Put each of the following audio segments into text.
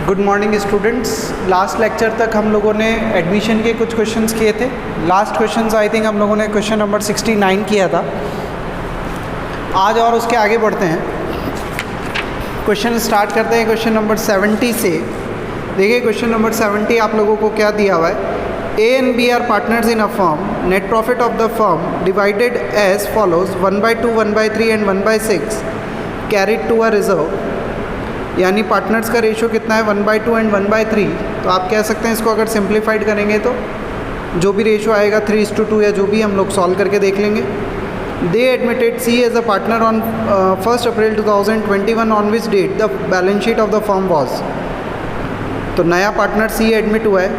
Good morning students. Last lecture तक हम लोगों ने एडमिशन के कुछ क्वेश्चंस किए थे। लास्ट क्वेश्चंस आई थिंक हम लोगों ने क्वेश्चन नंबर 69 किया था। आज और उसके आगे बढ़ते हैं। क्वेश्चन स्टार्ट करते हैं क्वेश्चन नंबर 70 से। देखिए क्वेश्चन नंबर 70 आप लोगों को क्या दिया हुआ है। A and B are partners in a firm. Net profit of the firm divided as follows: 1/2, 1/3 and 1/6 carried to a reserve. यानी पार्टनर्स का रेशो कितना है 1/2 एंड 1/3। तो आप कह सकते हैं इसको अगर सिंप्लीफाइड करेंगे तो जो भी रेशो आएगा 3:2 या जो भी हम लोग सॉल्व करके देख लेंगे। They admitted C as a partner on 1 April 2021 on which date the balance sheet of the firm was. तो नया पार्टनर सी एडमिट हुआ है।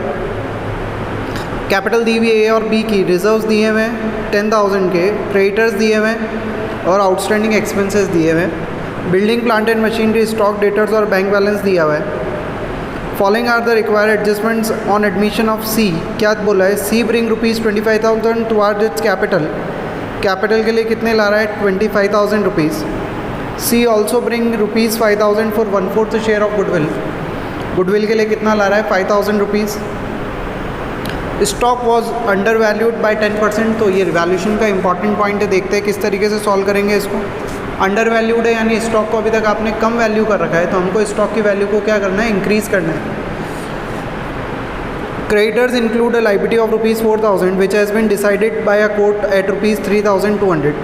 कैपिटल दी हुई ए और बी की, रिजर्व्स दिए हुए हैं 10,000 के, क्रेडिटर्स दिए हुए हैं और आउटस्टैंडिंग एक्सपेंसेस दिए हुए हैं। Building plant and machinery, stock, debtors और बैंक बैलेंस दिया हुआ है। Following are the required adjustments on admission of C. क्या बोला है? C bring ₹25,000 towards its capital. Capital के लिए कितने ला रहा है? 25,000 rupees. C also bring ₹5,000 for 1/4 share of goodwill. Goodwill के लिए कितना ला रहा है? 5,000 rupees. Stock was under valued by 10%। तो ये वैल्यूशन का इंपॉर्टेंट पॉइंट है। देखते हैं किस तरीके से सॉल्व करेंगे इसको। अंडर वैल्यूड है यानी स्टॉक को अभी तक आपने कम वैल्यू कर रखा है, तो हमको स्टॉक की वैल्यू को क्या करना है? इंक्रीज़ करना है। Creditors include a liability of ₹4,000 which has been decided by a court at ₹3,200।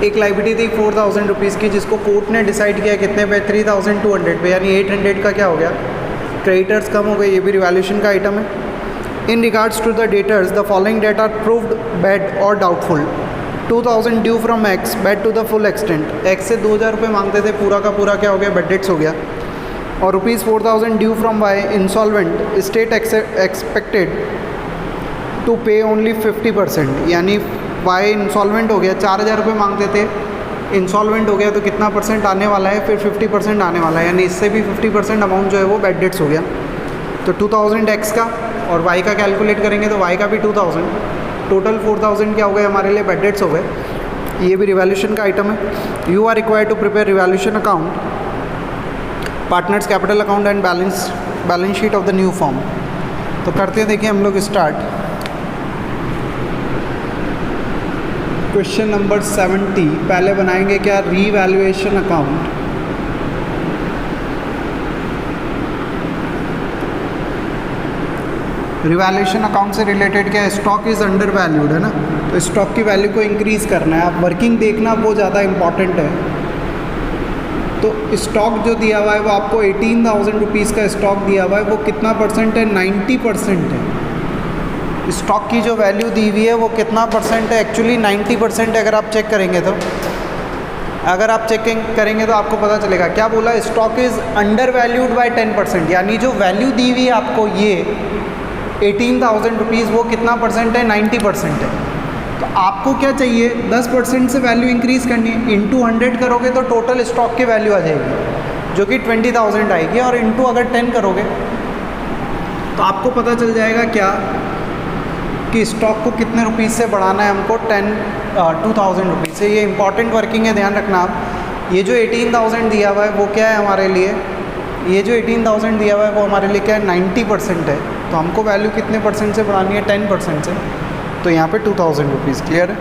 एक लायबिलिटी थी 4,000 रुपीज़ की जिसको कोर्ट ने डिसाइड किया कितने पे? 3,200 पे, यानी 800 का क्या हो गया? क्रेडिटर्स कम हो गए। ये भी रिवैल्यूएशन का आइटम है। In regards to the debtors the following debt are proved bad और doubtful. 2,000 due from X bad to the full extent. X से 2,000 रुपये मांगते थे, पूरा का पूरा क्या हो गया? बैड डेट्स हो गया। और ₹4,000 due from Y insolvent state expected to pay only 50%। यानी वाई इंसॉल्वेंट हो गया, 4,000 रुपये मांगते थे, इंसॉल्वेंट हो गया तो कितना परसेंट आने वाला है? फिर 50% आने वाला है, यानी इससे भी 50% अमाउंट जो है वो बैड डेट्स हो गया। तो 2,000 एक्स का और वाई का कैलकुलेट करेंगे तो वाई का भी 2,000, टोटल 4,000 क्या हो गए हमारे लिए? बैड डेट्स हो गए। ये भी रिवैल्यूएशन का आइटम है। You are required to prepare revaluation account, partners capital account and balance sheet of the new form. तो करते हैं, देखिए हम लोग स्टार्ट। क्वेश्चन नंबर 70 पहले बनाएंगे क्या? Revaluation account. रिवैल्यूएशन अकाउंट से रिलेटेड क्या है? स्टॉक इज़ अंडर वैल्यूड है ना, तो स्टॉक की वैल्यू को इंक्रीज़ करना है। आप वर्किंग देखना वो ज़्यादा इंपॉर्टेंट है। तो स्टॉक जो दिया हुआ है वो आपको 18,000 रुपीज़ का स्टॉक दिया हुआ है, वो कितना परसेंट है? 90% है। स्टॉक की जो वैल्यू दी हुई है वो कितना परसेंट है? एक्चुअली 90% है। अगर आप चेक करेंगे तो करेंगे तो आपको पता चलेगा। क्या बोला? Stock is under valued by 10%। यानी जो वैल्यू दी हुई है आपको ये 18,000 रुपीज़, वो कितना परसेंट है? 90% है। तो आपको क्या चाहिए? 10% से वैल्यू इंक्रीज़ करनी है। इंटू 100 करोगे तो टोटल स्टॉक की वैल्यू आ जाएगी जो कि 20,000 आएगी, और इंटू अगर 10 करोगे तो आपको पता चल जाएगा क्या कि स्टॉक को कितने रुपीज़ से बढ़ाना है हमको? 2,000 रुपीज़ से। ये इंपॉर्टेंट वर्किंग है, ध्यान रखना आप। ये जो 18,000 दिया हुआ है वो क्या है हमारे लिए? ये जो 18,000 दिया हुआ है वो हमारे लिए क्या है? 90% है। तो हमको वैल्यू कितने परसेंट से बढ़ानी है? 10% से। तो यहाँ पे 2,000 रुपीज़। क्लियर है?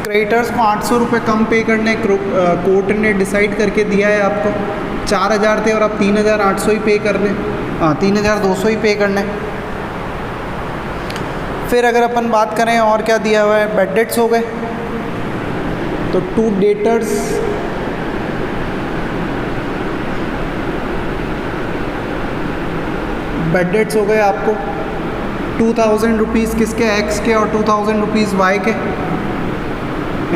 क्रेडिटर्स को 800 रुपये कम पे करने कोर्ट ने डिसाइड करके दिया है आपको। 4,000 थे और अब 3,800 ही पे करने, 3,200 ही पे करने। फिर अगर अपन बात करें और क्या दिया हुआ है? बैड डेट्स हो गए। तो 2 डेटर्स, बैड डेट्स हो गए आपको 2,000 रुपीज़ किसके? एक्स के, और 2,000 रुपीज़ वाई के।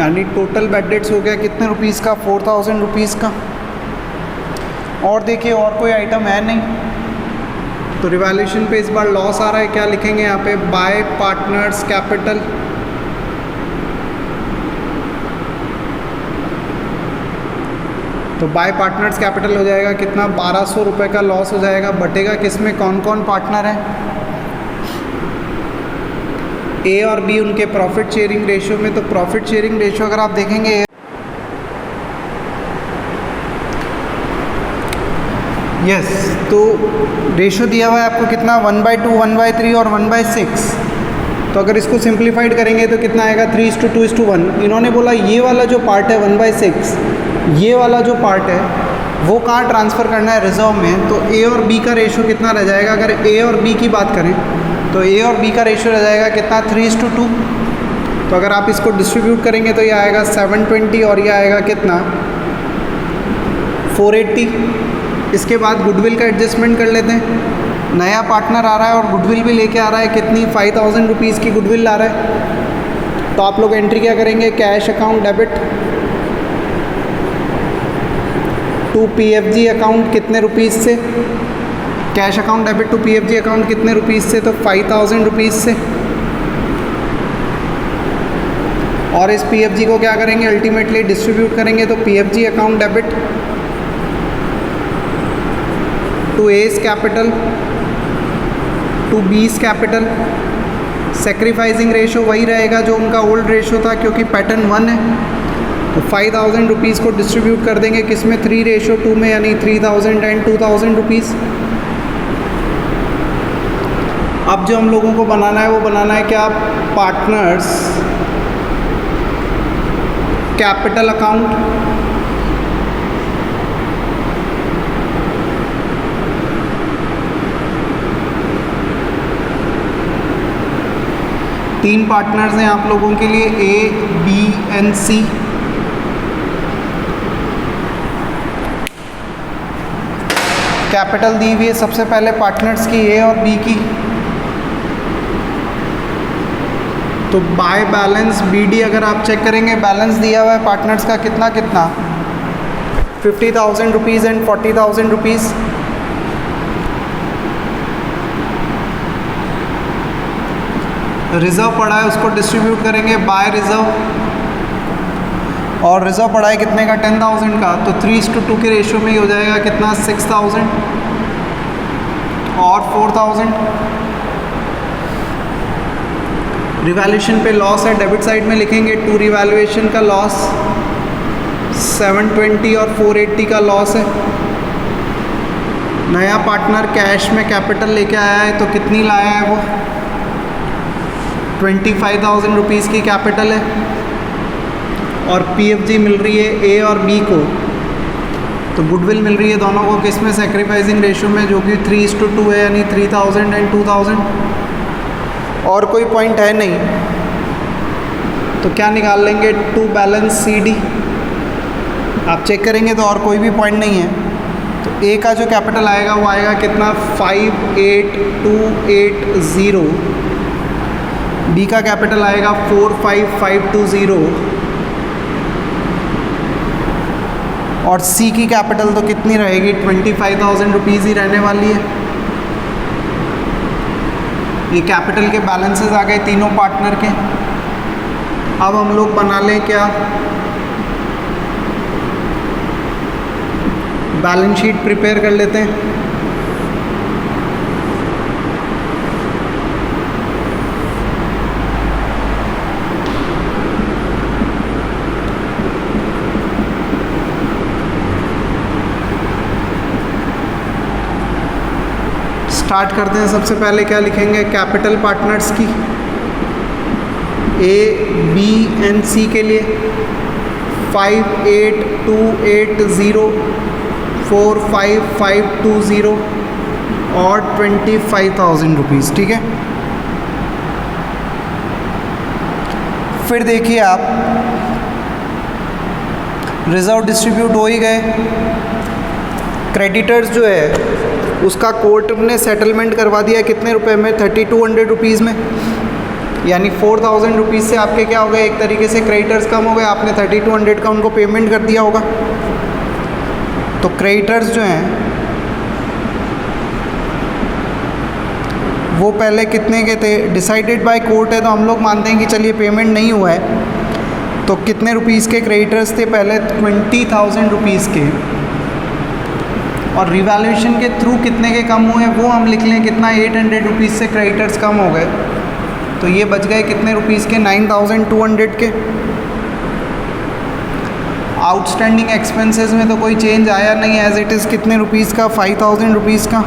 यानी टोटल बैड डेट्स हो गया कितने रुपीज़ का? 4,000 रुपीज़ का। और देखिए और कोई आइटम है नहीं। तो रिवैल्यूएशन पे इस बार लॉस आ रहा है। क्या लिखेंगे यहाँ पे? Bye partners capital. तो बाय पार्टनर्स कैपिटल हो जाएगा कितना? 1,200 रुपये का लॉस हो जाएगा। बटेगा किस में? कौन कौन पार्टनर है? ए और बी उनके प्रॉफिट शेयरिंग रेशियो में। तो प्रॉफिट शेयरिंग रेशियो अगर आप देखेंगे यस तो रेशो दिया हुआ है आपको कितना 1/2, 1/3 और 1/6। तो अगर इसको सिंप्लीफाइड करेंगे तो कितना आएगा 3:2:1। इन्होंने बोला ये वाला जो पार्ट है 1/6, ये वाला जो पार्ट है वो कहाँ ट्रांसफ़र करना है, रिजर्व में। तो ए और बी का रेशो कितना रह जाएगा, अगर ए और बी की बात करें तो ए और बी का रेशो रह जाएगा कितना 3:2। तो अगर आप इसको डिस्ट्रीब्यूट करेंगे तो ये आएगा 720 और ये आएगा कितना 480। इसके बाद गुडविल का एडजस्टमेंट कर लेते हैं। नया पार्टनर आ रहा है और गुडविल भी लेके आ रहा है, कितनी 5000 रुपीज़ की गुडविल ला रहा है। तो आप लोग एंट्री क्या करेंगे, cash account debit to PFG account कितने रुपीज़ से, cash account debit to PFG account कितने रुपीज़ से, तो 5000 रुपीज़ से। और इस पीएफजी को क्या करेंगे, अल्टीमेटली डिस्ट्रीब्यूट करेंगे। तो PFG account debit to S capital to B's capital. Sacrificing ratio वही रहेगा जो उनका ओल्ड रेशो था, क्योंकि पैटर्न 1 है। तो 5000 रुपीज़ को डिस्ट्रीब्यूट कर देंगे किस में, 3:2 में, यानी 3000 एंड 2000 रुपीज़। अब जो हम लोगों को बनाना है वो बनाना है क्या, पार्टनर्स कैपिटल अकाउंट। तीन पार्टनर्स हैं आप लोगों के लिए, A B and C. Capital दी हुई है सबसे पहले पार्टनर्स की, ए और बी की। तो बाय बैलेंस बीडी अगर आप चेक करेंगे, बैलेंस दिया हुआ है पार्टनर्स का कितना कितना 50,000 रुपीज़ एंड 40,000 रुपीज़। रिज़र्व पड़ा है उसको डिस्ट्रीब्यूट करेंगे बाय रिज़र्व, और रिज़र्व पड़ा है कितने का, 10,000 का। तो 3:2 के रेशो में ही हो जाएगा कितना 6000 और 4000। रिवैल्यूएशन पे लॉस है, डेबिट साइड में लिखेंगे टू रिवैल्यूएशन का लॉस 720 और 480 का लॉस है। नया पार्टनर कैश में कैपिटल लेके आया है, तो कितनी लाया है वो 25,000 रुपीज़ की कैपिटल है। और पीएफजी मिल रही है ए और बी को, तो गुडविल मिल रही है दोनों को किस में, सेक्रीफाइसिंग रेशो में, जो कि 3:2 है, यानी 3000 एंड 2000। और कोई पॉइंट है नहीं तो क्या निकाल लेंगे, टू बैलेंस सी डी। आप चेक करेंगे तो और कोई भी पॉइंट नहीं है। तो ए का जो कैपिटल आएगा वो आएगा कितना 58280। बी का कैपिटल आएगा 45520 और सी की कैपिटल तो कितनी रहेगी 25,000 रुपीज़ ही रहने वाली है। ये कैपिटल के बैलेंसेस आ गए तीनों पार्टनर के। अब हम लोग बना लें क्या, बैलेंस शीट प्रिपेयर कर लेते हैं। स्टार्ट करते हैं। सबसे पहले क्या लिखेंगे, कैपिटल पार्टनर्स की ए बी एंड सी के लिए 58280, 45520 और 25,000 रुपीज़, ठीक है। फिर देखिए आप, रिजर्व डिस्ट्रीब्यूट हो ही गए। क्रेडिटर्स जो है उसका कोर्ट ने सेटलमेंट करवा दिया कितने रुपए में, 3200 रुपीज़ में, यानी 4000 रुपीज़ से आपके क्या हो गए, एक तरीके से क्रेडिटर्स कम हो गए। आपने 3200 का उनको पेमेंट कर दिया होगा। तो क्रेडिटर्स जो हैं वो पहले कितने के थे, डिसाइडेड बाय कोर्ट है, तो हम लोग मानते हैं कि चलिए पेमेंट नहीं हुआ है। तो कितने रुपीज़ के क्रेडिटर्स थे पहले, 20,000 रुपीज़ के। और रिवैल्यूएशन के थ्रू कितने के कम हुए वो हम लिख लें कितना, 800 रुपीज़ से क्रेडिटर्स कम हो गए। तो ये बच गए कितने रुपीज़ के, 9,200 के। आउटस्टैंडिंग एक्सपेंसेस में तो कोई चेंज आया नहीं, एज इट इज़ कितने रुपीज़ का, 5000 रुपीज़ का।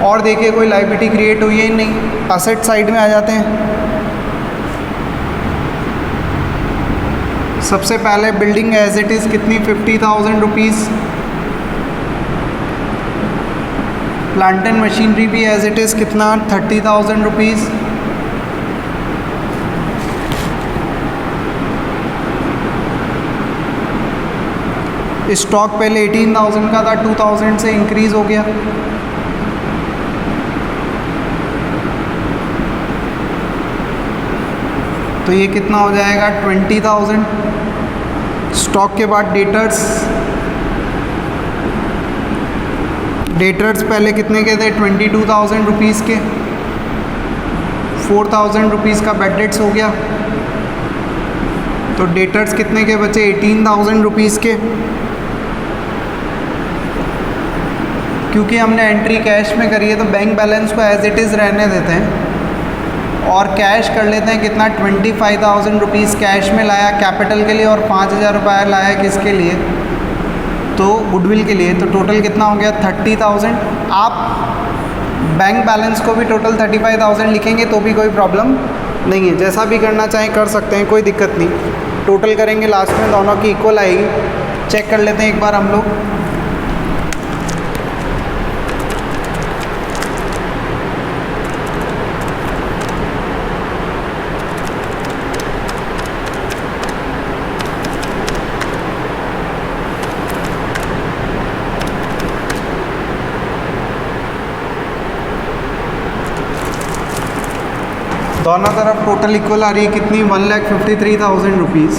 और देखिए कोई लायबिलिटी क्रिएट हुई है नहीं। असेट साइड में आ जाते हैं। सबसे पहले बिल्डिंग एज इट इज़ कितनी, 50,000 रुपीज़। प्लांट एंड मशीनरी भी एज इट इज़ कितना, 30,000 रुपीज़। स्टॉक पहले 18,000 का था, 2,000 से इंक्रीज़ हो गया। तो ये कितना हो जाएगा, 20,000। स्टॉक के बाद डेटर्स, डेटर्स पहले कितने के थे, 22,000 रुपीज़ के। 4,000 रुपीज़ का बैड डेट्स हो गया। तो डेटर्स कितने के बचे, 18,000 रुपीज़ के। क्योंकि हमने एंट्री कैश में करी है तो बैंक बैलेंस को एज इट इज़ रहने देते हैं और कैश कर लेते हैं कितना, 25,000 रुपीज़ कैश में लाया कैपिटल के लिए और 5,000 रुपये लाया किसके लिए, तो गुडविल के लिए। तो टोटल कितना हो गया, 30,000। आप बैंक बैलेंस को भी टोटल 35,000 लिखेंगे तो भी कोई प्रॉब्लम नहीं है, जैसा भी करना चाहें कर सकते हैं, कोई दिक्कत नहीं। टोटल करेंगे लास्ट में दोनों की इक्वल आएगी। चेक कर लेते हैं एक बार हम लोग। दोनों तरफ टोटल इक्वल आ रही है कितनी, 1,53,000 रुपीज़।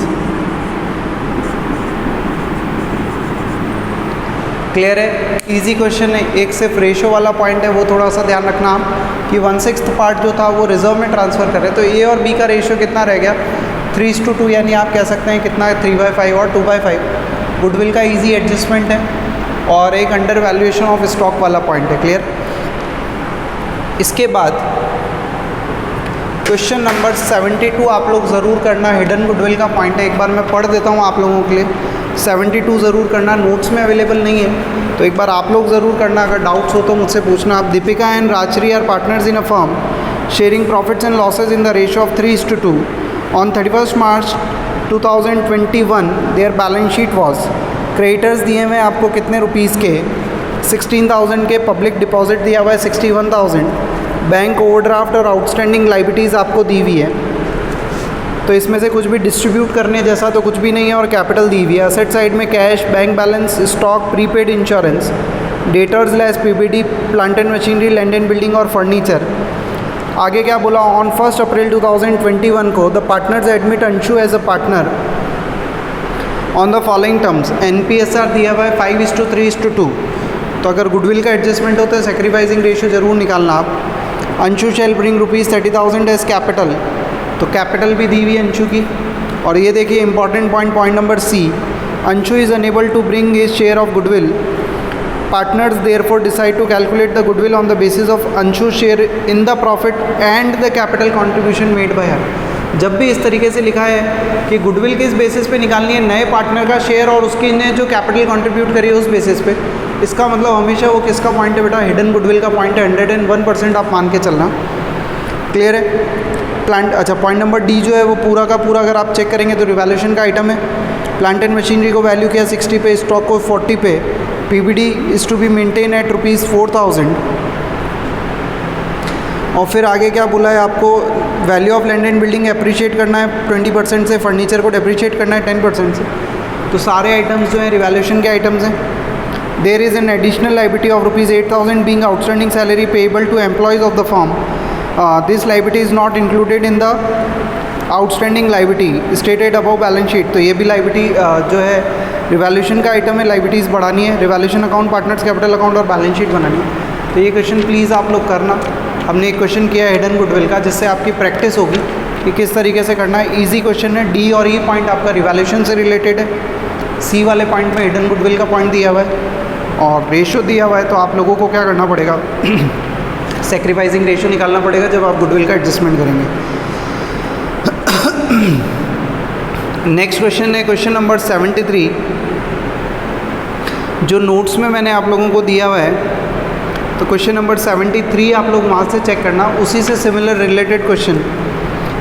क्लियर है, इजी क्वेश्चन है। एक सिर्फ रेशो वाला पॉइंट है, वो थोड़ा सा ध्यान रखना आप कि 1/6 पार्ट जो था वो रिजर्व में ट्रांसफ़र कर रहे हैं। तो ए और बी का रेशो कितना रह गया, 3:2, यानी आप कह सकते हैं कितना है, 3/5 और 2/5। गुडविल का ईजी एडजस्टमेंट है और एक अंडर वैल्यूएशन ऑफ स्टॉक वाला पॉइंट है। क्लियर। इसके बाद क्वेश्चन नंबर 72 आप लोग ज़रूर करना, हिडन गुडविल का पॉइंट है। एक बार मैं पढ़ देता हूँ आप लोगों के लिए। 72 ज़रूर करना, नोट्स में अवेलेबल नहीं है तो एक बार आप लोग ज़रूर करना। अगर डाउट्स हो तो मुझसे पूछना आप। Deepika and Rajshree are partners in a firm sharing profits and losses in the ratio of 3:2 on 31 March 2021 their balance sheet was. Creditors दिए हुए आपको कितने रुपीज़ के, 16,000 के। पब्लिक डिपॉजिट दिया हुआ है 61,000। बैंक ओवरड्राफ्ट और आउटस्टैंडिंग लायबिलिटीज़ आपको दी हुई है। तो इसमें से कुछ भी डिस्ट्रीब्यूट करने जैसा तो कुछ भी नहीं है और कैपिटल दी हुई है। असेट साइड में cash, bank balance, stock, prepaid insurance, debtors less PPD, plant and machinery, land and building और फर्नीचर। आगे क्या बोला, ऑन 1 अप्रैल 2021 को the partners admit Anshu as a partner on the following terms. NPSR दिया हुआ है 5:3:2। तो अगर गुडविल का एडजस्टमेंट होता है सेक्रीफाइसिंग रेशियो ज़रूर निकालना आप। Anshu shall bring rupees 30,000 as capital, तो कैपिटल भी दी हुई है अंशु की। और ये देखिए important point, point number C, Anshu is unable to bring his share of goodwill. Partners therefore decide to calculate the goodwill on the basis of Anshu share in the profit and the capital contribution made by her. जब भी इस तरीके से लिखा है कि goodwill किस basis पे निकालनी है, नए पार्टनर का शेयर और उसकी ने जो कैपिटल कंट्रीब्यूट करी है उस बेसिस पे, इसका मतलब हमेशा वो किसका पॉइंट है बेटा, हिडन गुडविल का पॉइंट है। 101% आप मान के चलना। क्लियर है। प्लांट, अच्छा पॉइंट नंबर D जो है वो पूरा का पूरा अगर आप चेक करेंगे तो रिवैल्यूएशन का आइटम है। प्लांट एंड मशीनरी को वैल्यू किया 60 पे, स्टॉक को 40 पे। PBD is to be maintain at ₹4,000। और फिर आगे क्या बोला है आपको, value of land and building appreciate करना है 20% से, फर्नीचर को डेप्रिशिएट करना है 10% से। तो सारे आइटम्स जो हैं रिवैल्यूएशन के आइटम्स हैं। There is an additional liability of ₹8,000 being outstanding salary payable to employees of the firm. This liability is not included in the outstanding liability stated above balance sheet. तो ये भी liability जो है revaluation का item है, liabilities बढ़ानी है। Revaluation account, partners capital account और बैलेंस शीट बनानी है। तो ये क्वेश्चन प्लीज़ आप लोग करना। हमने एक क्वेश्चन किया है हिडन गुडविल का, जिससे आपकी प्रैक्टिस होगी कि किस तरीके से करना है। ईजी क्वेश्चन है। D और E पॉइंट आपका रिवैल्यूएशन से रिलेटेड है। C वाले पॉइंट में हिडन गुडविल का पॉइंट दिया हुआ है और रेशो दिया हुआ है। तो आप लोगों को क्या करना पड़ेगा सेक्रीफाइसिंग रेशो निकालना पड़ेगा जब आप गुडविल का एडजस्टमेंट करेंगे। नेक्स्ट क्वेश्चन है क्वेश्चन नंबर 73, जो नोट्स में मैंने आप लोगों को दिया हुआ है। तो क्वेश्चन नंबर 73 आप लोग वहाँ से चेक करना, उसी से सिमिलर रिलेटेड क्वेश्चन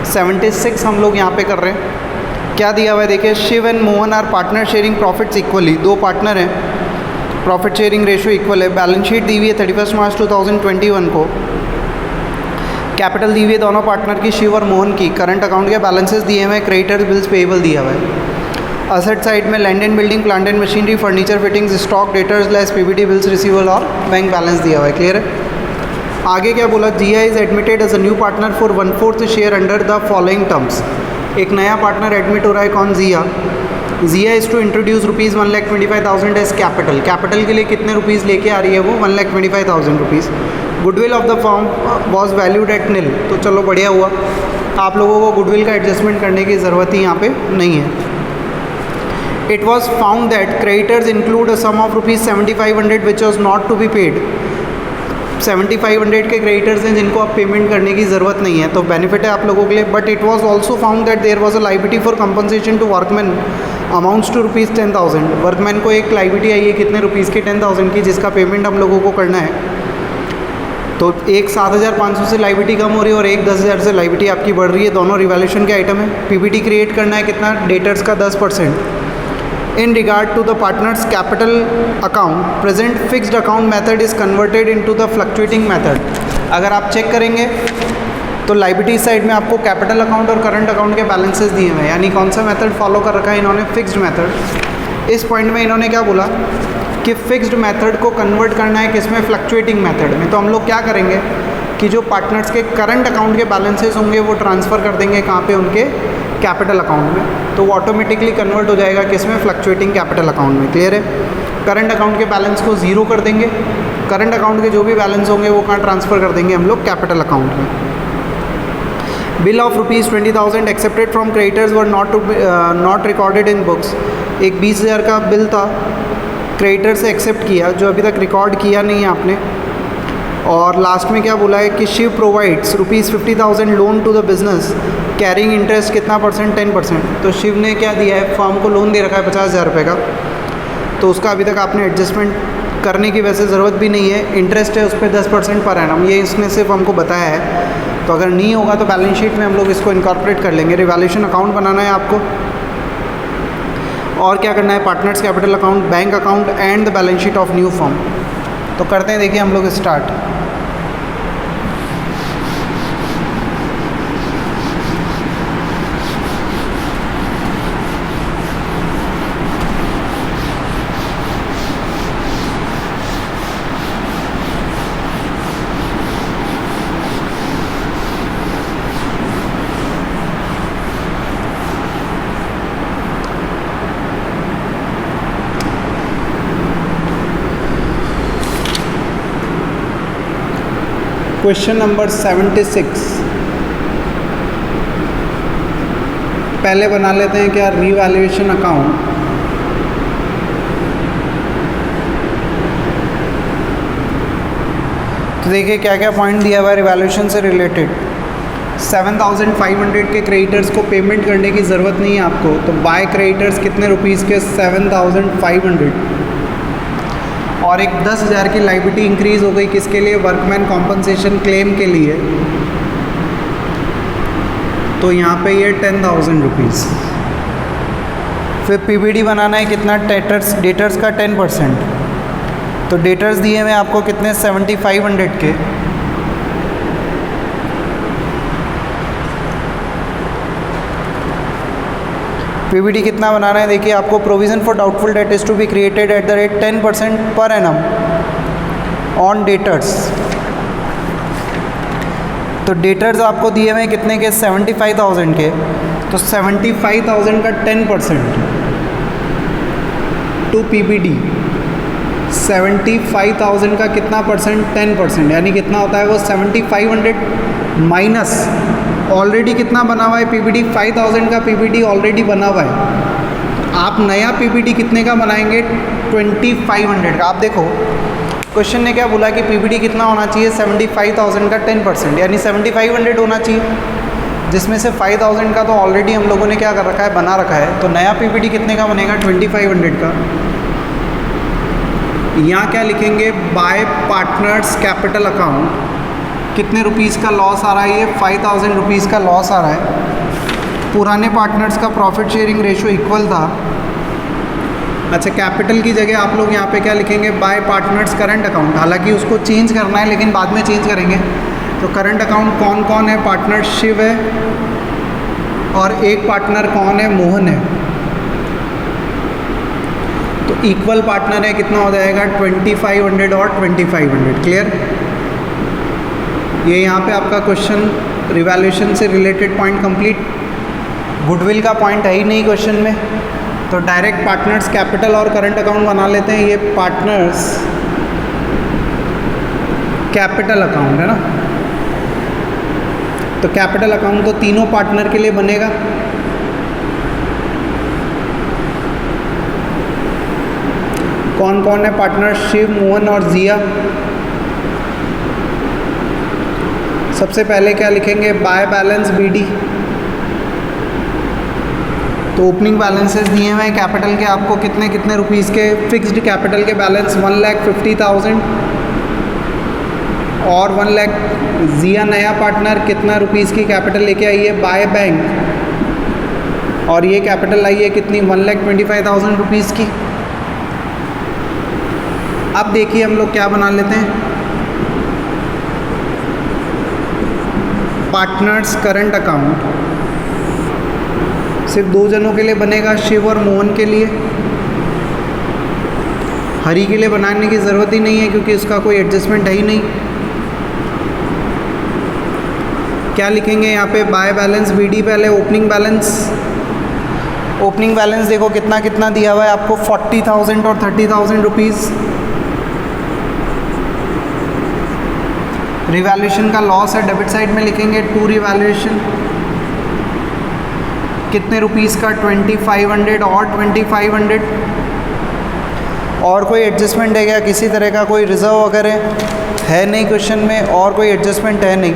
76 हम लोग यहाँ पे कर रहे हैं। क्या दिया हुआ है देखिए, Shiv and Mohan are partner sharing profits equally. दो पार्टनर हैं, प्रॉफिट शेयरिंग रेशियो इक्वल है। बैलेंस शीट दी हुई है 31 मार्च 2021 को। कैपिटल दी हुई है दोनों पार्टनर की, शिव और मोहन की। करंट अकाउंट के बैलेंसेस दिए हुए हैं, क्रेडिटर्स बिल्स पेएबल दिया हुआ है। असेट साइड में land and building, plant and machinery, furniture, fittings, stock, debtors less PBT, bills receivable और बैंक बैलेंस दिया हुआ है। क्लियर है। आगे क्या बोला, Jiya is admitted as a new partner for 1/4 share under the following terms. एक नया पार्टनर एडमिट हो रहा है, कौन, Jiya. Jiya is to introduce rupees 1,25,000 as capital. Capital के लिए कितने रुपीज़ लेके आ रही है वो, 1,25,000 rupees. Goodwill of the firm was valued at nil. तो चलो बढ़िया हुआ, आप लोगों को गुडविल का एडजस्टमेंट करने की ज़रूरत ही यहाँ पे नहीं है। It was found that creditors include a sum of ₹7,500 which was not to be paid. 7,500 के क्रेडिटर्स हैं जिनको आप पेमेंट करने की ज़रूरत नहीं है, तो बेनिफिट है आप लोगों के लिए। But it was also found that there was a liability for compensation to workman amounts to ₹10,000। Workman को एक लाइबिलिटी आई है कितने रुपीज़ की, 10,000 की, जिसका पेमेंट हम लोगों को करना है। तो एक 7,500 से लाइबिलिटी कम हो रही है और एक 10,000 से लाइबिलिटी आपकी बढ़ रही है। दोनों रिवैल्यूएशन के आइटम है। पीबीटी क्रिएट करना है कितना, डेटर्स का 10%। In regard to the partner's capital account, present fixed account method is converted into the fluctuating method। अगर आप चेक करेंगे तो लाइबिलिटी साइड में आपको कैपिटल अकाउंट और करंट अकाउंट के बैलेंसेस दिए हुए हैं, यानी कौन सा मेथड फॉलो कर रखा है इन्होंने, फिक्स्ड मेथड। इस पॉइंट में इन्होंने क्या बोला कि फिक्स्ड मेथड को कन्वर्ट करना है किसमें, फ्लक्चुएटिंग मेथड में। तो हम लोग क्या करेंगे कि जो पार्टनर्स के करंट अकाउंट के बैलेंसेस होंगे वो ट्रांसफ़र कर देंगे कहाँ पे, उनके कैपिटल अकाउंट में। तो वो ऑटोमेटिकली कन्वर्ट हो जाएगा किसमें, फ्लक्चुएटिंग कैपिटल अकाउंट में। क्लियर है। करंट अकाउंट के बैलेंस को ज़ीरो कर देंगे, करंट अकाउंट के जो भी बैलेंस होंगे वो कहाँ ट्रांसफ़र कर देंगे हम लोग, कैपिटल अकाउंट में। Bill of ₹20,000 accepted from creditors were not recorded in books. एक 20,000 का बिल था, क्रेडिटर से एक्सेप्ट किया, जो अभी तक रिकॉर्ड किया नहीं है आपने। और लास्ट में क्या बोला है कि Shiv provides ₹50,000 loan to the business carrying interest कितना परसेंट, 10%। तो शिव ने क्या दिया है, फर्म को लोन दे रखा है 50,000 रुपये का, तो उसका अभी तक आपने एडजस्टमेंट करने की वैसे ज़रूरत भी नहीं है। इंटरेस्ट है उस पर 10% पर एनम, ये इसने सिर्फ हमको बताया है। तो अगर नहीं होगा तो बैलेंस शीट में हम लोग इसको इनकॉर्पोरेट कर लेंगे। रिवैल्यूएशन अकाउंट बनाना है आपको, और क्या करना है, partners capital account, bank account and the balance sheet of new firm. तो करते हैं, देखिए हम लोग स्टार्ट। क्वेश्चन नंबर 76 पहले बना लेते हैं क्या, रीवैल्यूएशन अकाउंट। तो देखिए क्या क्या पॉइंट दिया हुआ है रिवैल्यूएशन से रिलेटेड। 7,500 के क्रेडिटर्स को पेमेंट करने की ज़रूरत नहीं है आपको, तो बाय क्रेडिटर्स कितने रुपीज़ के, 7,500। और एक 10,000 की लाइबिलिटी इंक्रीज़ हो गई किसके लिए, वर्कमैन कॉम्पनसेशन क्लेम के लिए। तो यहाँ पे ये 10,000 रुपीज़। फिर पीबीडी बनाना है कितना, डेटर्स का 10%। तो डेटर्स दिए हुए आपको कितने, 7,500 के। पीबीडी कितना बनाना है, देखिए आपको provision for doubtful debt is to be created at the rate 10% per annum on debtors. तो डेटर्स आपको दिए हुए कितने के, 75,000 के। तो 75,000 का 10% टू पीबीडी, 75,000 का कितना परसेंट, 10%, यानी कितना होता है वो 7,500 माइनस ऑलरेडी कितना बना हुआ है पीबीडी, 5,000 का पीबीडी ऑलरेडी बना हुआ है। आप नया पीबीडी कितने का बनाएंगे, 2,500 का। आप देखो क्वेश्चन ने क्या बोला कि पीबीडी कितना होना चाहिए, 75,000 का 10%, यानी 7,500 होना चाहिए। जिसमें से 5000 का तो ऑलरेडी हम लोगों ने क्या कर रखा है, बना रखा है। तो नया पीपीटी कितने का बनेगा, 2500 का। यहाँ क्या लिखेंगे, बाय पार्टनर्स कैपिटल अकाउंट कितने रुपीज़ का लॉस आ रहा है, ये 5000 रुपीज़ का लॉस आ रहा है। पुराने पार्टनर्स का प्रॉफिट शेयरिंग रेशो इक्वल था। अच्छा, कैपिटल की जगह आप लोग यहाँ पे क्या लिखेंगे, बाय पार्टनर्स करंट अकाउंट। हालांकि उसको चेंज करना है लेकिन बाद में चेंज करेंगे। तो करंट अकाउंट कौन कौन है, पार्टनर शिव है और एक पार्टनर कौन है, मोहन है। तो इक्वल पार्टनर है, कितना हो जाएगा 2500 और 2500। क्लियर। ये यहाँ पे आपका क्वेश्चन रिवैल्यूएशन से रिलेटेड पॉइंट कंप्लीट। गुडविल का पॉइंट है ही नहीं क्वेश्चन में, तो डायरेक्ट पार्टनर्स कैपिटल और करंट अकाउंट बना लेते हैं। ये पार्टनर्स कैपिटल अकाउंट है ना, तो कैपिटल अकाउंट तो तीनों पार्टनर के लिए बनेगा। कौन कौन है पार्टनर, शिव, मोहन और जिया। सबसे पहले क्या लिखेंगे, बाय बैलेंस बीडी। तो ओपनिंग बैलेंसेस दिए हुए हैं कैपिटल के आपको, कितने कितने रुपीज़ के, फिक्स्ड कैपिटल के बैलेंस 1,50,000 और 1 लाख। जिया नया पार्टनर कितना रुपीज़ की कैपिटल लेके आई है, बाय बैंक, और ये कैपिटल आई है कितनी, 1,25,000 रुपीज़ की। अब देखिए हम लोग क्या बना लेते हैं, पार्टनर्स करंट अकाउंट सिर्फ दो जनों के लिए बनेगा, शिव और मोहन के लिए। हरी के लिए बनाने की ज़रूरत ही नहीं है क्योंकि इसका कोई एडजस्टमेंट है ही नहीं। क्या लिखेंगे यहाँ पे, बाय बैलेंस बीडी। पहले ओपनिंग बैलेंस, ओपनिंग बैलेंस देखो कितना कितना दिया हुआ है आपको, 40,000 और 30,000 रुपीज़। रिवैल्यूएशन का लॉस है, डेबिट साइड में लिखेंगे टू रिवैल्यूएशन कितने रुपीज़ का, 2500 और 2500। और कोई एडजस्टमेंट है क्या, किसी तरह का कोई रिजर्व वगैरह है नहीं क्वेश्चन में, और कोई एडजस्टमेंट है नहीं।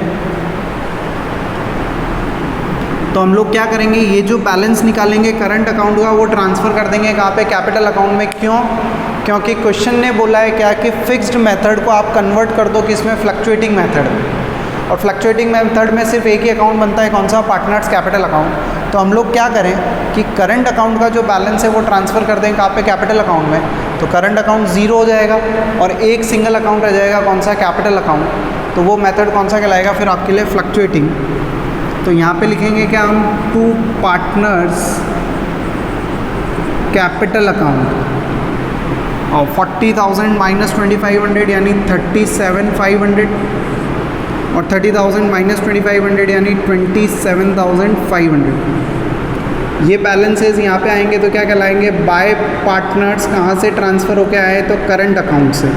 तो हम लोग क्या करेंगे, ये जो बैलेंस निकालेंगे करंट अकाउंट का वो ट्रांसफ़र कर देंगे कहाँ पे, कैपिटल अकाउंट में। क्यों, क्योंकि क्वेश्चन ने बोला है क्या कि फिक्स्ड मेथड को आप कन्वर्ट कर दो किसमें, फ्लक्चुएटिंग मेथड। और फ्लक्चुएटिंग मेथड में सिर्फ एक ही अकाउंट बनता है, कौन सा, पार्टनर्स कैपिटल अकाउंट। तो हम लोग क्या करें कि करंट अकाउंट का जो बैलेंस है वो ट्रांसफ़र कर दें कहाँ पे, कैपिटल अकाउंट में। तो करंट अकाउंट ज़ीरो हो जाएगा और एक सिंगल अकाउंट रह जाएगा, कौन सा, कैपिटल अकाउंट। तो वो मेथड कौन सा कहलाएगा फिर आपके लिए, फ्लक्चुएटिंग। तो यहाँ पे लिखेंगे क्या हम, टू पार्टनर्स कैपिटल अकाउंट और 40,000 माइनस 2500 यानी 37,500 और 30,000 माइनस 2500 यानी 27,500। ये बैलेंसेस यहाँ पे आएंगे तो क्या कहलाएंगे, बाय पार्टनर्स। कहाँ से ट्रांसफ़र होके आए, तो करंट अकाउंट से।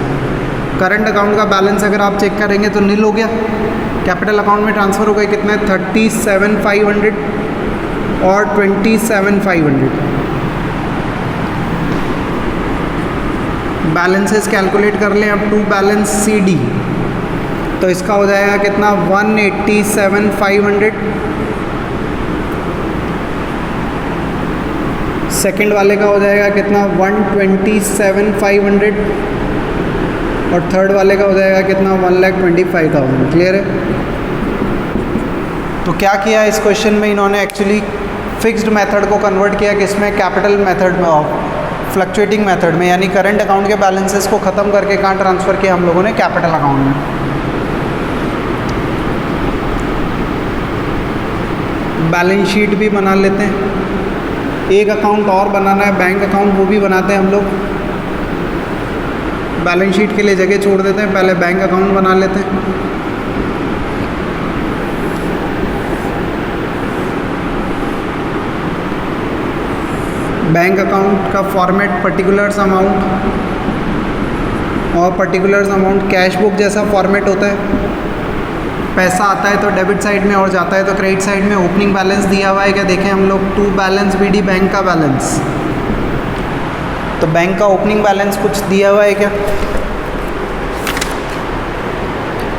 करंट अकाउंट का बैलेंस अगर आप चेक करेंगे तो नील हो गया, कैपिटल अकाउंट में ट्रांसफ़र हो गए कितने, 37,500 और 27,500। बैलेंसेस कैलकुलेट कर लें अब, टू बैलेंस सी डी। तो इसका हो जाएगा कितना, 187,500। सेकंड वाले का हो जाएगा कितना, 127,500 और थर्ड वाले का हो जाएगा कितना, 1,25,000। क्लियर है। तो क्या किया इस क्वेश्चन में, इन्होंने एक्चुअली फिक्स्ड मेथड को कन्वर्ट किया किसमें, कैपिटल मेथड में, और फ्लक्चुएटिंग मेथड में। यानी करंट अकाउंट के बैलेंसेस को ख़त्म करके कहाँ ट्रांसफ़र किया हम लोगों ने, कैपिटल अकाउंट में। बैलेंस शीट भी बना लेते हैं, एक अकाउंट और बनाना है बैंक अकाउंट, वो भी बनाते हैं हम लोग। बैलेंस शीट के लिए जगह छोड़ देते हैं, पहले बैंक अकाउंट बना लेते हैं। बैंक अकाउंट का फॉर्मेट पर्टिकुलर्स अमाउंट, और पर्टिकुलर्स अमाउंट कैश बुक जैसा फॉर्मेट होता है। पैसा आता है तो डेबिट साइड में और जाता है तो क्रेडिट साइड में। ओपनिंग बैलेंस दिया हुआ है क्या, देखें हम लोग, टू बैलेंस बीडी, बैंक का बैलेंस। तो बैंक का ओपनिंग बैलेंस कुछ दिया हुआ है क्या,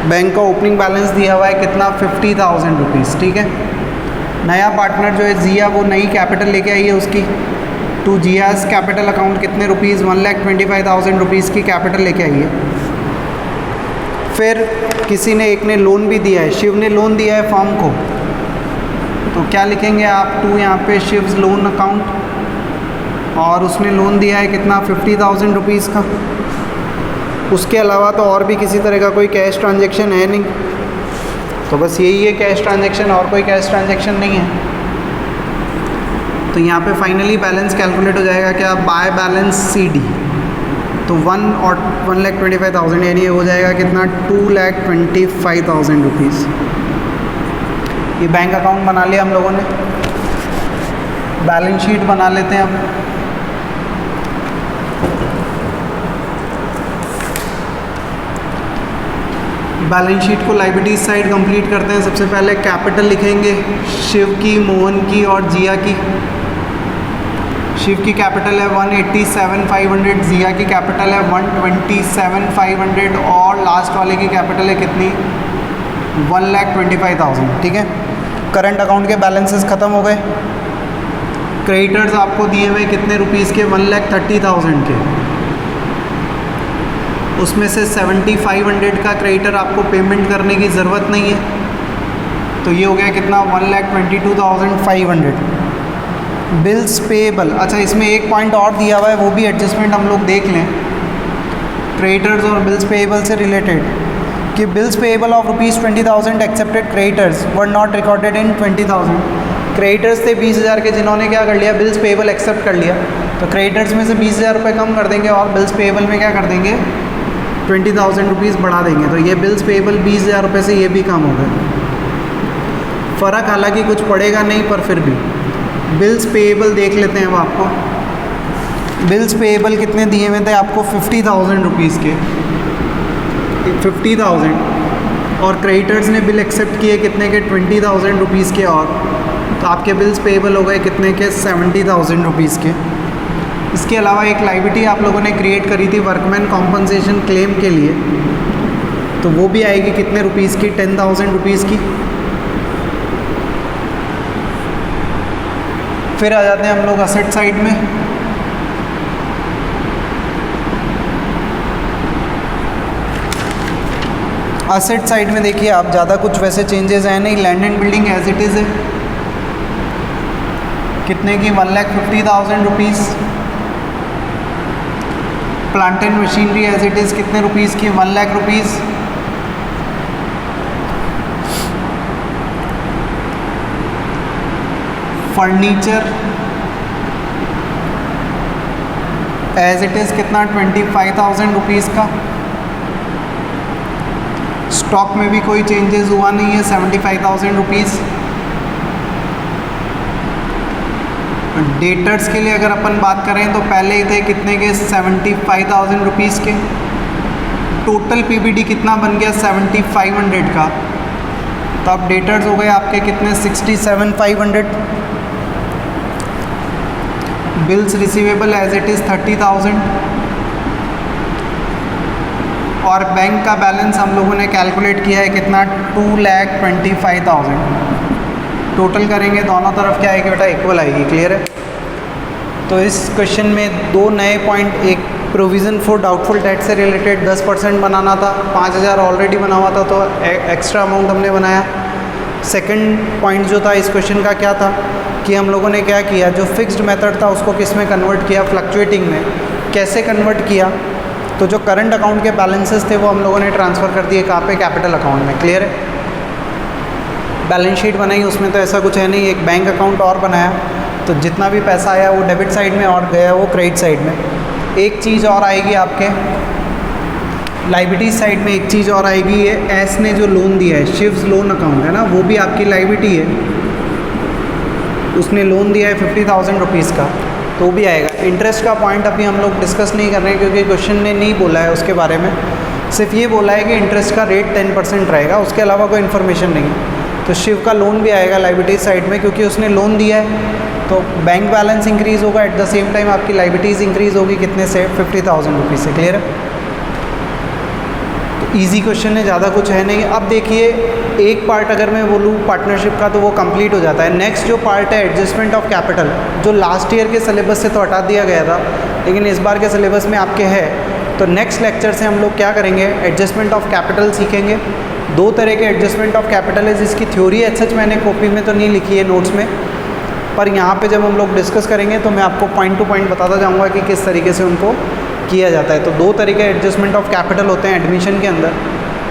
बैंक का ओपनिंग बैलेंस दिया हुआ है कितना, 50,000 रुपीज़। ठीक है। नया पार्टनर जो है जिया, वो नई कैपिटल लेके आई है उसकी, टू जियाज कैपिटल अकाउंट कितने रुपीज़, 1,25,000 रुपीज़ की कैपिटल लेके आई है। फिर किसी ने, एक ने लोन भी दिया है, शिव ने लोन दिया है फॉर्म को, तो क्या लिखेंगे आप, टू यहाँ पे शिव्स लोन अकाउंट, और उसने लोन दिया है कितना, 50,000 रुपीज़ का। उसके अलावा तो और भी किसी तरह का कोई कैश ट्रांजैक्शन है नहीं, तो बस यही है कैश ट्रांजैक्शन, और कोई कैश ट्रांजैक्शन नहीं है। तो यहाँ पे फाइनली बैलेंस कैलकुलेट हो जाएगा क्या, बाय बैलेंस CD, तो 1,25,000 यानी ये हो जाएगा कितना, 2,25,000 रुपीज़। ये बैंक अकाउंट बना लिया हम लोगों ने, बैलेंस शीट बना लेते हैं अब। बैलेंस शीट को लायबिलिटीज साइड कंप्लीट करते हैं। सबसे पहले कैपिटल लिखेंगे शिव की, मोहन की और जिया की। शिव की कैपिटल है 187,500, जिया की कैपिटल है 127,500 और लास्ट वाले की कैपिटल है कितनी, 1,25,000। ठीक है, करंट अकाउंट के बैलेंसेस ख़त्म हो गए। क्रेडिटर्स आपको दिए हुए कितने रुपीज़ के, 1,30,000 के, उसमें से 7,500 का क्रेडिटर आपको पेमेंट करने की ज़रूरत नहीं है, तो ये हो गया कितना, 1,22,500। बिल्स पेएबल, अच्छा इसमें एक पॉइंट और दिया हुआ है, वो भी एडजस्टमेंट हम लोग देख लें क्रेडिटर्स और बिल्स पेएबल से रिलेटेड, कि bills payable of ₹20,000 accepted creditors were not recorded in 20,000। Creditors थे 20,000 के, जिन्होंने क्या कर लिया, बिल्स पेएबल एक्सेप्ट कर लिया, तो क्रेडिटर्स में से 20,000 रुपये कम कर देंगे और बिल्स पेएबल में क्या कर देंगे, 20,000 रुपीज़ बढ़ा देंगे, तो ये बिल्स पेएबल 20,000 रुपये से ये भी कम हो गए। फ़र्क हालांकि कुछ पड़ेगा नहीं, पर फिर भी बिल्स पेएबल देख लेते हैं। अब आपको बिल्स पेएबल कितने दिए हुए थे आपको, 50,000 रुपीज़ के, 50,000, और क्रेडिटर्स ने बिल एक्सेप्ट किए कितने के, 20,000 रुपीज़ के, और तो आपके बिल्स पेएबल हो गए कितने के, 70,000 रुपीज़ के। इसके अलावा एक लायबिलिटी आप लोगों ने क्रिएट करी थी वर्कमैन कॉम्पनसेशन क्लेम के लिए, तो वो भी आएगी कितने रुपीज़ की, 10,000 रुपीज़ की। फिर आ जाते हैं हम लोग असेट साइड में। असेट साइड में देखिए आप, ज़्यादा कुछ वैसे चेंजेस हैं नहीं, land and building as it is है, कितने की, 1,50,000 rupees. Plant and machinery as it is कितने रुपीज़ की, 1,00,000 rupees. Furniture as it is कितना, 25,000 रुपीज़ का। स्टॉक में भी कोई चेंजेस हुआ नहीं है, 75,000 रुपीज़। डेटर्स के लिए अगर अपन बात करें तो पहले ही थे कितने के, 75,000 रुपीज़ के। टोटल पीबीडी कितना बन गया, 7,500 का, तो अब डेटर्स हो गए आपके कितने, 67,500। Bills receivable as it is 30,000, और बैंक का बैलेंस हम लोगों ने कैलकुलेट किया है कितना, 2,25,000। टोटल करेंगे दोनों तरफ क्या आएगी बेटा, इक्वल आएगी। क्लियर है। तो इस क्वेश्चन में दो नए पॉइंट, एक प्रोविज़न फॉर डाउटफुल डेट से रिलेटेड 10% बनाना था, 5,000 ऑलरेडी बना हुआ था तो एक्स्ट्रा अमाउंट हमने बनाया। सेकंड पॉइंट जो था इस क्वेश्चन का क्या था कि हम लोगों ने क्या किया, जो फिक्स्ड मेथड था उसको किस में कन्वर्ट किया, फ्लक्चुएटिंग में। कैसे कन्वर्ट किया, तो जो करंट अकाउंट के बैलेंसेस थे वो हम लोगों ने ट्रांसफ़र कर दिए कहाँ पे, कैपिटल अकाउंट में। क्लियर है। बैलेंस शीट बनाई, उसमें तो ऐसा कुछ है नहीं, एक बैंक अकाउंट और बनाया, तो जितना भी पैसा आया वो डेबिट साइड में और गया वो क्रेडिट साइड में। एक चीज़ और आएगी आपके लायबिलिटी साइड में, एक चीज़ और आएगी, ये एस ने जो लोन दिया है, शिव्स लोन अकाउंट है ना, वो भी आपकी लायबिलिटी है। उसने लोन दिया है 50,000 रुपीज़ का, तो भी आएगा। इंटरेस्ट का पॉइंट अभी हम लोग डिस्कस नहीं कर रहे हैं क्योंकि क्वेश्चन ने नहीं बोला है उसके बारे में, सिर्फ ये बोला है कि इंटरेस्ट का रेट 10% रहेगा, उसके अलावा कोई इन्फॉर्मेशन नहीं है। तो शिव का लोन भी आएगा लायबिलिटी साइड में, क्योंकि उसने लोन दिया है तो बैंक बैलेंस इंक्रीज़ होगा, एट द सेम टाइम आपकी लायबिलिटीज़ इंक्रीज़ होगी कितने से, 50,000 रुपीज़ से। क्लियर है। तो इजी क्वेश्चन है, ज़्यादा कुछ है नहीं। अब देखिए एक पार्ट अगर मैं बोलूँ पार्टनरशिप का तो वो कंप्लीट हो जाता है। नेक्स्ट जो पार्ट है एडजस्टमेंट ऑफ कैपिटल, जो लास्ट ईयर के सिलेबस से तो हटा दिया गया था लेकिन इस बार के सिलेबस में आपके है। तो नेक्स्ट लेक्चर से हम लोग क्या करेंगे, एडजस्टमेंट ऑफ कैपिटल सीखेंगे। दो तरह के एडजस्टमेंट ऑफ कैपिटल है जिसकी थ्योरी सच मैंने कॉपी में तो नहीं लिखी है नोट्स में, पर यहाँ पे जब हम लोग डिस्कस करेंगे तो मैं आपको पॉइंट टू पॉइंट बताता जाऊँगा कि किस तरीके से उनको किया जाता है। तो दो तरीके एडजस्टमेंट ऑफ कैपिटल होते हैं एडमिशन के अंदर,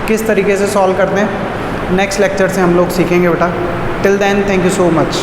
किस तरीके से सॉल्व करते हैं नेक्स्ट लेक्चर से हम लोग सीखेंगे बेटा। Till then thank you so much.